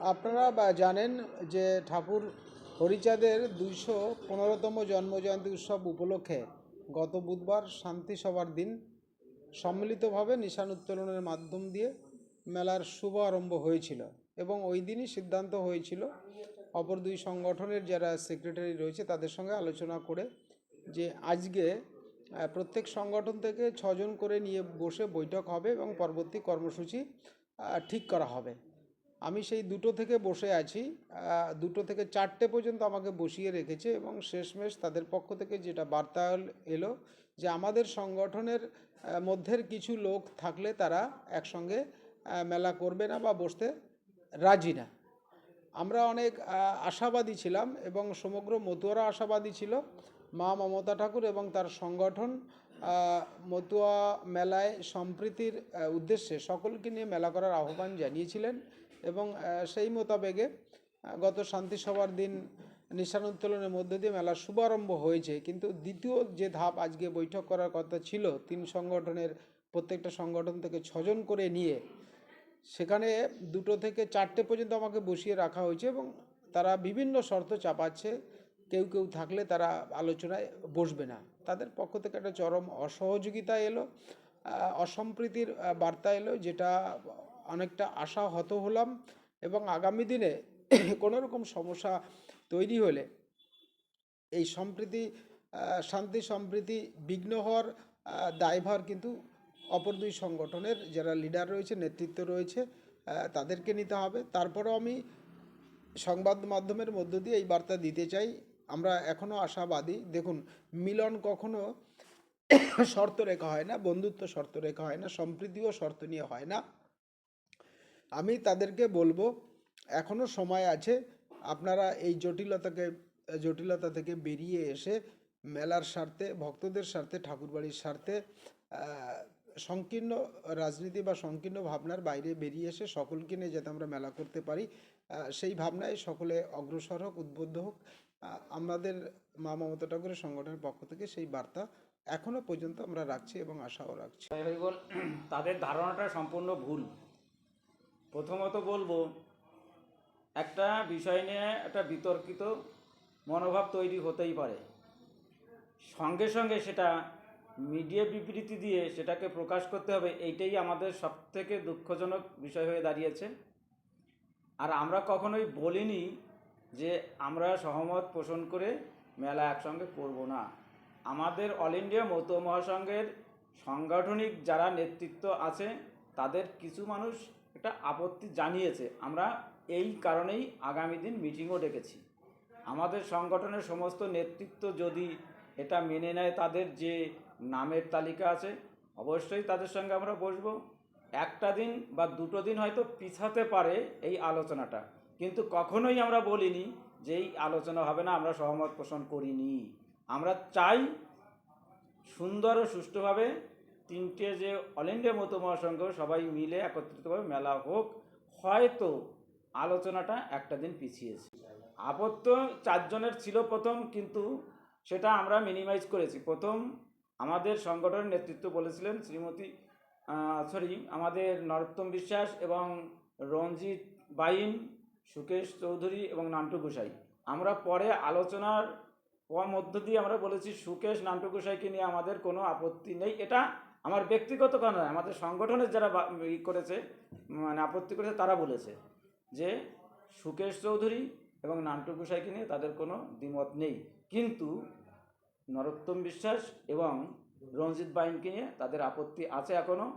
আপনারা জানেন যে ঠাকুর হরিচাঁদের 215তম জন্মজয়ন্তী উৎসব উপলক্ষে গত বুধবার শান্তি সভার দিন সম্মিলিতভাবে নিশান উত্তোলনের মাধ্যম দিয়ে মেলার শুভ আরম্ভ হয়েছিল এবং ওই দিনই সিদ্ধান্ত হয়েছিল অপর দুই সংগঠনের যারা সেক্রেটারি রয়েছে তাদের সঙ্গে আলোচনা করে যে আজকে প্রত্যেক সংগঠন থেকে 6জন করে নিয়ে বসে বৈঠক হবে এবং পরবর্তী কর্মসূচি ঠিক করা হবে। আমি সেই 2টো থেকে বসে আছি, 2টো থেকে 4টে পর্যন্ত আমাকে বসিয়ে রেখেছে এবং শেষমেশ তাদের পক্ষ থেকে যেটা বার্তা এলো যে আমাদের সংগঠনের মধ্যের কিছু লোক থাকলে তারা একসঙ্গে মেলা করবে না বা বসতে রাজি না। আমরা অনেক আশাবাদী ছিলাম এবং সমগ্র মতুয়ারা আশাবাদী ছিল। মা মমতা ঠাকুর এবং তার সংগঠন মতুয়া মেলায় সম্প্রীতির উদ্দেশ্যে সকলকে নিয়ে মেলা করার আহ্বান জানিয়েছিলেন এবং সেই মোতাবেকে গত শান্তি সভার দিন নিশান উত্তোলনের মধ্য দিয়ে মেলার শুভারম্ভ হয়েছে। কিন্তু দ্বিতীয় যে ধাপ আজকে বৈঠক করার কথা ছিল 3 সংগঠনের প্রত্যেকটা সংগঠন থেকে 6জন করে নিয়ে, সেখানে 2টো থেকে 4টে পর্যন্ত আমাকে বসিয়ে রাখা হয়েছে এবং তারা বিভিন্ন শর্ত চাপাচ্ছে। কেউ কেউ থাকলে তারা আলোচনায় বসবে না। তাদের পক্ষ থেকে একটা চরম অসহযোগিতা এলো, অসম্প্রীতির বার্তা এলো, যেটা অনেকটা আশাহত হলাম এবং আগামী দিনে কোনো রকম সমস্যা তৈরি হলে এই সম্প্রীতি শান্তি সম্প্রীতি বিঘ্ন হওয়ার দায়ভার কিন্তু অপর দুই সংগঠনের যারা লিডার রয়েছে, নেতৃত্ব রয়েছে, তাদেরকে নিতে হবে। তারপরেও আমি সংবাদ মাধ্যমের মধ্য দিয়ে এই বার্তা দিতে চাই, আমরা এখনও আশাবাদী। দেখুন, মিলন কখনো শর্ত রেখা হয় না, বন্ধুত্ব শর্ত রেখা হয় না, সম্প্রীতিও শর্ত নিয়ে হয় না। আমি তাদেরকে বলবো এখনও সময় আছে, আপনারা এই জটিলতা থেকে বেরিয়ে এসে মেলার স্বার্থে, ভক্তদের স্বার্থে, ঠাকুরবাড়ির স্বার্থে সংকীর্ণ রাজনীতি বা সংকীর্ণ ভাবনার বাইরে বেরিয়ে এসে সকলকে নিয়ে যাতে আমরা মেলা করতে পারি, সেই ভাবনায় সকলে অগ্রসর হোক, উদ্বুদ্ধ হোক। আমাদের মা মমতা ঠাকুরের সংগঠনের পক্ষ থেকে সেই বার্তা এখনও পর্যন্ত আমরা রাখছি এবং আশাও রাখছি। তাদের ধারণাটা সম্পূর্ণ ভুল। প্রথমত বলবো, একটা বিষয় নিয়ে একটা বিতর্কিত মনোভাব তৈরি হতেই পারে, সঙ্গে সঙ্গে সেটা মিডিয়া বিবৃতি দিয়ে সেটাকে প্রকাশ করতে হবে, এইটাই আমাদের সবথেকে দুঃখজনক বিষয় হয়ে দাঁড়িয়েছে। আর আমরা কখনোই বলিনি যে আমরা সহমত পোষণ করে মেলা একসঙ্গে করব না। আমাদের অল ইন্ডিয়া মতুয়া মহাসংঘের সাংগঠনিক যারা নেতৃত্ব আছে তাদের কিছু মানুষ একটা আপত্তি জানিয়েছে। আমরা এই কারণেই আগামী দিন মিটিংও ডেকেছি। আমাদের সংগঠনের সমস্ত নেতৃত্ব যদি এটা মেনে নেয়, তাদের যে নামের তালিকা আছে, অবশ্যই তাদের সঙ্গে আমরা বসবো। একটা দিন বা 2টো দিন হয়তো পিছাতে পারে এই আলোচনাটা, কিন্তু কখনোই আমরা বলিনি যে এই আলোচনা হবে না, আমরা সহমত পোষণ করিনি। আমরা চাই সুন্দর ও সুষ্ঠুভাবে 3টে যে অল ইন্ডিয়া মতুয়া মহাসংঘ সবাই মিলে একত্রিতভাবে মেলা হোক। হয়তো আলোচনাটা একটা দিন পিছিয়েছে। আপত্ত 4 জনের ছিল প্রথম, কিন্তু সেটা আমরা মিনিমাইজ করেছি। প্রথম আমাদের সংগঠনের নেতৃত্ব বলেছিলেন আমাদের নরোত্তম বিশ্বাস এবং রঞ্জিত বাইন, সুকেশ চৌধুরী এবং নান্টু গোসাই। আমরা পরে আলোচনার মধ্য দিয়ে আমরা বলেছি সুকেশ নান্টু গোসাইকে নিয়ে আমাদের কোনো আপত্তি নেই। এটা আমার ব্যক্তিগত কারণ নয়, আমাদের সংগঠনের যারা করেছে মানে আপত্তি করেছে তারা বলেছে যে সুকেশ চৌধুরী এবং নান্টু গোসাইকে নিয়ে তাদের কোনো দ্বিমত নেই, কিন্তু নরোত্তম বিশ্বাস এবং রঞ্জিত বাইনকে নিয়ে তাদের আপত্তি আছে এখনও।